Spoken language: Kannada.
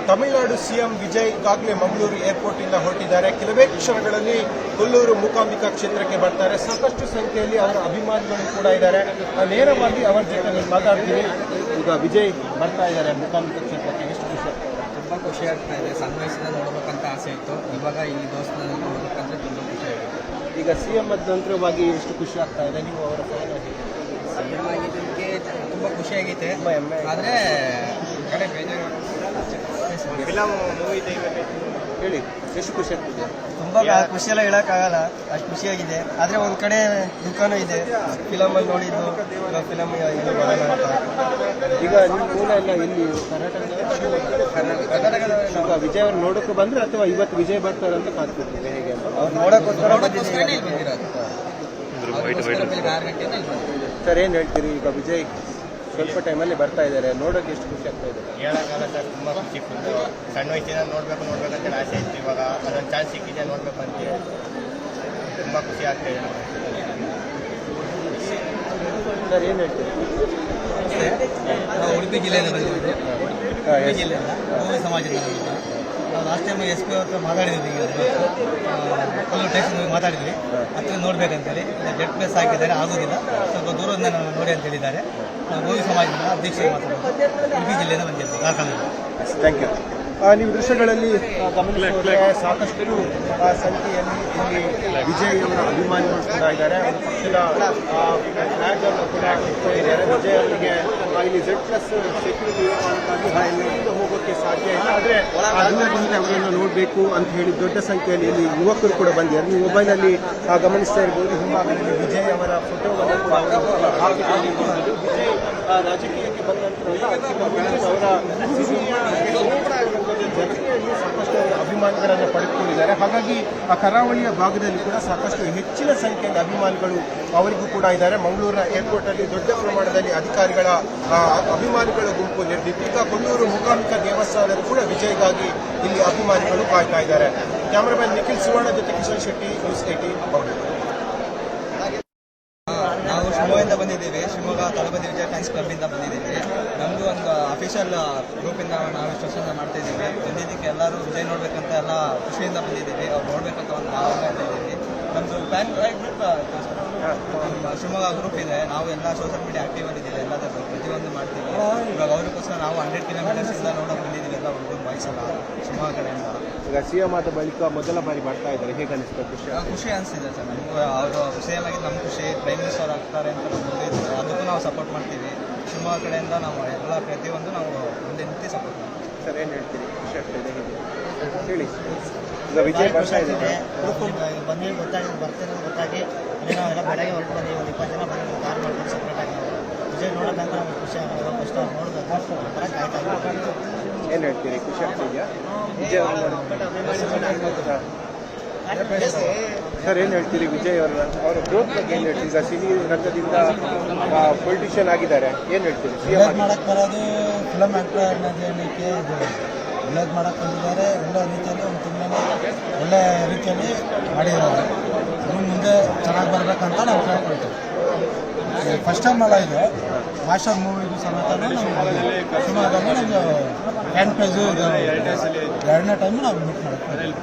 ತಮಿಳುನಾಡು ಸಿಎಂ ವಿಜಯ್ ಈಗಾಗಲೇ ಮಂಗಳೂರು ಏರ್ಪೋರ್ಟ್ ಇಂದ ಹೊರಟಿದ್ದಾರೆ. ಕೆಲವೇ ಕ್ಷಣಗಳಲ್ಲಿ ಕೊಲ್ಲೂರು ಮೂಕಾಂಬಿಕಾ ಕ್ಷೇತ್ರಕ್ಕೆ ಬರ್ತಾರೆ. ಸಾಕಷ್ಟು ಸಂಖ್ಯೆಯಲ್ಲಿ ಅವರ ಅಭಿಮಾನಿಗಳು ಕೂಡ ಇದ್ದಾರೆ. ನೇರವಾಗಿ ಅವರ ಜೊತೆ ಮಾತಾಡ್ತೀನಿ. ಈಗ ವಿಜಯ್ ಬರ್ತಾ ಇದ್ದಾರೆ ಮೂಕಾಂಬಿಕಾ ಕ್ಷೇತ್ರಕ್ಕೆ, ಎಷ್ಟು ಖುಷಿ? ತುಂಬ ಖುಷಿ ಆಗ್ತಾ ಇದೆ. ಸಣ್ಣ ವಯಸ್ಸಿನ ನೋಡಬೇಕಂತ ಆಸೆ ಇತ್ತು. ಇವಾಗ ಈ ದೋಸ್ತ ನೋಡಬೇಕಂದ್ರೆ ತುಂಬ ಖುಷಿ ಆಗಿದೆ. ಈಗ ಸಿಎಂ ಮಧ್ಯಂತರವಾಗಿ ಎಷ್ಟು ಖುಷಿ ಆಗ್ತಾ ಇದೆ? ನೀವು ಅವರ ಫ್ಯಾನ್ ಆಗಿ ಸಿಎಂ ಆಗಿದ್ದಕ್ಕೆ ತುಂಬ ಖುಷಿ ಆಗೈತೆ. ಆದರೆ ಕಡೆ ಬೇಜಾರು ಫಿಲಮ್ ಮೂವಿ ಹೇಳಿ, ಎಷ್ಟು ಖುಷಿ ಆಗ್ತಿದೆ? ತುಂಬ ಖುಷಿ ಎಲ್ಲ ಹೇಳೋಕ್ಕಾಗಲ್ಲ, ಅಷ್ಟು ಖುಷಿಯಾಗಿದೆ. ಆದರೆ ಒಂದು ಕಡೆ ದುಃಖನೂ ಇದೆ. ಫಿಲಮಲ್ಲಿ ನೋಡಿದ್ದು ಇವಾಗ ಫಿಲಮ್ ಇದು ಬರೋಣ ಅಂತ. ಈಗ ನಿಮ್ಮ ಮೂಲ ಎಲ್ಲ ಎಲ್ಲಿ? ಕರ್ನಾಟಕದ ಈಗ ವಿಜಯ್ ಅವ್ರು ನೋಡೋಕೆ ಬಂದ್ರೆ ಅಥವಾ ಇವತ್ತು ವಿಜಯ್ ಬರ್ತಾರೆ ಅಂತ ಕಾದ್ಕೊಡ್ತೀವಿ ಹೇಗೆ ಅಂತ? ಅವ್ರು ನೋಡೋಕ್ಕೋಸ್ಕರ ಸರ್, ಏನು ಹೇಳ್ತೀರಿ? ಈಗ ವಿಜಯ್ ಸ್ವಲ್ಪ ಟೈಮಲ್ಲಿ ಬರ್ತಾ ಇದ್ದಾರೆ, ನೋಡೋಕೆ ಎಷ್ಟು ಖುಷಿ ಆಗ್ತಾ ಇದೆ? ಹೇಳೋಕ್ಕಾಗಲ್ಲ ಸರ್, ತುಂಬ ಖುಷಿ. ಫುಲ್ಲು ಸಣ್ಣ ವಯಸ್ಸಿನ ನೋಡ್ಬೇಕಂತ ಆಸೆ ಇತ್ತು. ಇವಾಗ ಅದೊಂದು ಚಾನ್ಸ್ ಸಿಕ್ಕಿದೆ, ನೋಡಬೇಕು ಅಂತ ತುಂಬ ಖುಷಿ ಆಗ್ತಾ ಇದೆ. ಸರ್, ಏನು ಹೇಳ್ತೀರಿ? ನಾವು ಉಡುಪಿ ಜಿಲ್ಲೆಯಿಂದ ಬಂದಿದ್ದೀವಿ. ಉಡುಪಿ ಜಿಲ್ಲೆಯಿಂದ ಗೋವಿ ಸಮಾಜದಿಂದ ಬಂದಿದ್ದು. ನಾವು ಲಾಸ್ಟ್ ಟೈಮ್ SP ಹತ್ರ ಮಾತಾಡಿದ್ವಿ, ಕೊಲ್ಲೂರು ಟೈಮ್ಸ್ ಮಾತಾಡಿದ್ವಿ. ಹತ್ತಿರ ನೋಡ್ಬೇಕಂತೇಳಿ ಡೆಡ್ ಪ್ಲೇಸ್ ಹಾಕಿದ್ದಾರೆ, ಆಗೋದಿಲ್ಲ, ಸ್ವಲ್ಪ ದೂರದಿಂದ ನಾವು ನೋಡಿ ಅಂತ ಹೇಳಿದ್ದಾರೆ. ನಾವು ಗೋವಿ ಸಮಾಜದಿಂದ ಅಧ್ಯಕ್ಷರು ಮಾತಾಡೋದು. ಉಡುಪಿ ಜಿಲ್ಲೆಯಿಂದ ಬಂದಿದ್ದೀವಿ, ಕಾರ್ಕಳದಿಂದ. Thank you. ನೀವು ದೃಶ್ಯಗಳಲ್ಲಿ ಗಮನಿಸಿದರೆ ಸಾಕಷ್ಟು ಸಂಖ್ಯೆಯಲ್ಲಿ ಇಲ್ಲಿ ವಿಜಯ್ ಅವರ ಅಭಿಮಾನಿಗಳು ಕೂಡ ಇದ್ದಾರೆ. ಒಂದು ಪಕ್ಷದ ಫ್ಲಾಗ್ ಅನ್ನು ಕೂಡ ಇಟ್ಕೊಂಡಿದ್ದಾರೆ. ವಿಜಯ್ ಅವರಿಗೆ ಇಲ್ಲಿ Z+ ಸೆಕ್ಯೂರಿಟಿ ಕಾರಣಕ್ಕಾಗಿ ಎಲ್ಲಿಂದ ಹೋಗೋಕ್ಕೆ ಸಾಧ್ಯ ಇಲ್ಲ. ಆದರೆ ದೂರದಿಂದ ಅವರನ್ನು ನೋಡಬೇಕು ಅಂತ ಹೇಳಿ ದೊಡ್ಡ ಸಂಖ್ಯೆಯಲ್ಲಿ ಇಲ್ಲಿ ಯುವಕರು ಕೂಡ ಬಂದಿದ್ದಾರೆ. ನೀವು ಮೊಬೈಲಲ್ಲಿ ಗಮನಿಸ್ತಾ ಇರ್ಬೋದು, ಹಿಂಭಾಗದಲ್ಲಿ ವಿಜಯ್ ಅವರ ಫೋಟೋವನ್ನು ಕೂಡ ಹಾಕಿಕೊಂಡಿರುವಂಥದ್ದು. ವಿಜಯ್ ರಾಜಕೀಯಕ್ಕೆ ಬಂದ ನಂತರ ಅವರ ಜನತೆಯಲ್ಲಿ ಸಾಕಷ್ಟು ಅಭಿಮಾನಿಗಳನ್ನು ಪಡೆದುಕೊಂಡಿದ್ದಾರೆ. ಹಾಗಾಗಿ ಆ ಕರಾವಳಿಯ ಭಾಗದಲ್ಲಿ ಕೂಡ ಸಾಕಷ್ಟು ಹೆಚ್ಚಿನ ಸಂಖ್ಯೆಯ ಅಭಿಮಾನಿಗಳು ಅವರಿಗೂ ಕೂಡ ಇದ್ದಾರೆ. ಮಂಗಳೂರಿನ ಏರ್ಪೋರ್ಟಲ್ಲಿ ದೊಡ್ಡ ಪ್ರಮಾಣದಲ್ಲಿ ಅಧಿಕಾರಿಗಳ ಅಭಿಮಾನಿಗಳ ಗುಂಪು ನೆರೆದಿತ್ತು. ಈಗ ಕೊಲ್ಲೂರು ಮೂಕಾಂಬಿಕಾ ದೇವಸ್ಥಾನದಲ್ಲೂ ಕೂಡ ವಿಜಯ್ಗಾಗಿ ಇಲ್ಲಿ ಅಭಿಮಾನಿಗಳು ಕಾಯ್ತಾ ಇದ್ದಾರೆ. ಕ್ಯಾಮರಾಮನ್ ನಿಖಿಲ್ ಸುವರ್ಣ ಜೊತೆ ಕಿಶನ್ ಶೆಟ್ಟಿ, ನ್ಯೂಸ್ 18 ಮಂಗಳೂರು. ನಾವು ಶಿವಮೊಗ್ಗದಿಂದ ಬಂದಿದ್ದೀವಿ. ಶಿವಮೊಗ್ಗ ತಳಬದಿ ವಿಜಯ ಫ್ಯಾನ್ಸ್ ಕ್ಲಬ್ಬಿಂದ ಬಂದಿದ್ದೀವಿ. ನಮ್ಮದು ಒಂದು ಅಫಿಷಿಯಲ್ ಗ್ರೂಪಿಂದ ನಾವು ಇನ್ಸ್ಟ್ರಕ್ಷನ್ ಮಾಡ್ತಾಯಿದ್ದೀವಿ. ಬಂದಿದ್ದಕ್ಕೆ ಎಲ್ಲರೂ ವಿಜಯ್ ನೋಡಬೇಕಂತ ಎಲ್ಲ ಖುಷಿಯಿಂದ ಬಂದಿದ್ದೀವಿ. ಅವ್ರು ನೋಡಬೇಕಂತ ಒಂದು ನಾವು ಮಾಡ್ತಾ ಇದ್ದೀವಿ. ನಮ್ಮದು ಫ್ಯಾನ್ ಗ್ರೂಪ್ ಶಿವಮೊಗ್ಗ ಗ್ರೂಪ್ ಇದೆ. ನಾವು ಎಲ್ಲ ಸೋಷಿಯಲ್ ಮೀಡಿಯಾ ಆಕ್ಟಿವ್ ಆಗಿದ್ದೀವಿ, ಎಲ್ಲದಕ್ಕೂ ಪ್ರತಿಯೊಂದು ಮಾಡ್ತೀವಿ. ಇವಾಗ ಅವ್ರಿಗೋಸ್ಕರ ನಾವು 100 ಕಿಲೋಮೀಟರ್ಸಿಂದ ನೋಡೋಕೆ ಬಂದಿದ್ದೀವಿ, ಎಲ್ಲ ಹುಡುಗರು ಬಾಯ್ಸಲ್ಲ ಶಿವಮೊಗ್ಗ ಕಡೆಯಿಂದ. ಈಗ ಸಿಎಂ ಆದ ಬಳಿಕ ಮೊದಲ ಬಾರಿ ಬರ್ತಾ ಇದ್ದಾರೆ, ಹೇಗೆ ಅನಿಸ್ತಾ? ಖುಷಿ ಅನಿಸ್ತಿದೆ ಸರ್. ನಮಗೂ ಅವರು ಸಿಎಂ ಆಗಿ ನಮ್ಮ ಖುಷಿ. ಪ್ರೈಮ್ ಮಿನಿಸ್ಟರ್ ಆಗ್ತಾರೆ ಅಂತ ನಮ್ಗೆ ಇದೆ, ಅದಕ್ಕೂ ನಾವು ಸಪೋರ್ಟ್ ಮಾಡ್ತೀವಿ. ಶಿವಮೊಗ್ಗ ಕಡೆಯಿಂದ ನಾವು ಎಲ್ಲ ಪ್ರತಿಯೊಂದು ನಾವು ಮುಂದೆ ನಿಂತು ಸಪೋರ್ಟ್ ಮಾಡ್ತೀವಿ. ಸರ್, ಏನು ಹೇಳ್ತೀರಿ? ಖುಷಿ ಆಗ್ತಾಯಿದೆ ಹೇಳಿ? ಈಗ ವಿಜಯ್ ಬರ್ತಾ ಇದ್ದಾರೆ, ಬಂದು ಬರ್ತೀನಿ ಗೊತ್ತಾಗಿ ನಾವೆಲ್ಲ ಬೆಳಗ್ಗೆ ಹೊರಟು ಬಂದು ಒಂದು 20 ಜನ ಬಂದು ಕಾರ್ ಮಾಡ್ಕೊಂಡು ಸಪ್ರೇಟಾಗಿ ವಿಜಯ್ ನೋಡೋದಂತ ನಮ್ಗೆ ಖುಷಿ ಆಗೋದು. ಫಸ್ಟ್ ಅವ್ರು ನೋಡೋದು ಒಂಥರ ಕಾಯ್ತಾ ಇದ್ದೀವಿ. ಏನು ಹೇಳ್ತೀರಿ? ಖುಷಿ ಆಗ್ತಿದೆಯಾ ವಿಜಯ್ ಸರ್, ಏನು ಹೇಳ್ತೀರಿ? ವಿಜಯ್ ಅವರ ಗ್ರೋತ್ ಬಗ್ಗೆ ಏನು ಹೇಳ್ತೀರಿ? ಈಗ ಸಿನಿ ರಂಗದಿಂದ ಪೊಲಿಟಿಷಿಯನ್ ಆಗಿದ್ದಾರೆ, ಏನು ಹೇಳ್ತೀರಿ? ಮಾಡಕ್ಕೆ ಬರೋದು ಫಿಲಮ್ ಆ್ಯಕ್ಟರ್ ಅನ್ನೋದಕ್ಕೆ ಒಳ್ಳೇದು ಮಾಡಕ್ಕೆ ಬಂದಿದ್ದಾರೆ. ಒಳ್ಳೆ ರೀತಿಯಲ್ಲಿ ಒಂದು ತುಂಬಾ ಒಳ್ಳೆ ರೀತಿಯಲ್ಲಿ ಮಾಡಿದ್ದಾರೆ. ಮುಂದೆ ಚೆನ್ನಾಗಿ ಬರಬೇಕಂತ ನಾವು ಕೇಳ್ಕೊಳ್ತೀವಿ. ಫಸ್ಟ್ ಟೈಮ್ ಅಲ್ಲ ಇದು, ಮಾಸ್ಟರ್ ಮೂವಿಗೂ ಸಮೇತ ಶಿವಮೊಗ್ಗದಲ್ಲಿ ನಮ್ಮದು ಹ್ಯಾಂಡ್ ಪ್ರೈಸು 2ನೇ ಟೈಮು ನಾವು ಮೀಟ್ ಮಾಡ್ತೀವಿ.